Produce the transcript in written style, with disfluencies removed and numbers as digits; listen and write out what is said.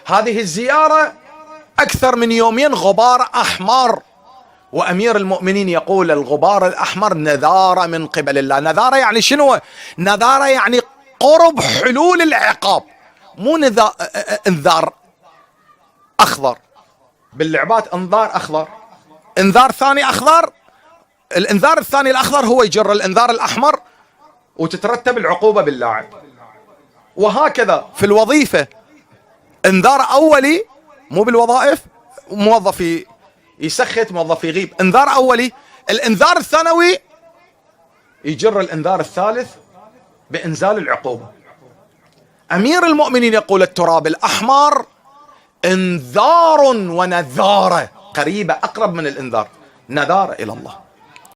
هذه الزيارة أكثر من يومين غبار أحمر، وأمير المؤمنين يقول الغبار الأحمر نذارة من قبل الله. نذارة يعني شنو؟ نذارة يعني قرب حلول العقاب، مو انذار أخضر. باللعبات انذار أخضر، انذار ثاني أخضر، الانذار الثاني الأخضر هو يجر الانذار الأحمر وتترتب العقوبة باللاعب. وهكذا في الوظيفة، انذار أولي، مو بالوظائف موظف يسخت موظف يغيب، انذار أولي. الانذار الثانوي يجر الانذار الثالث بإنزال العقوبة. أمير المؤمنين يقول التراب الأحمر انذار ونذارة، قريبة أقرب من الانذار، نذارة إلى الله.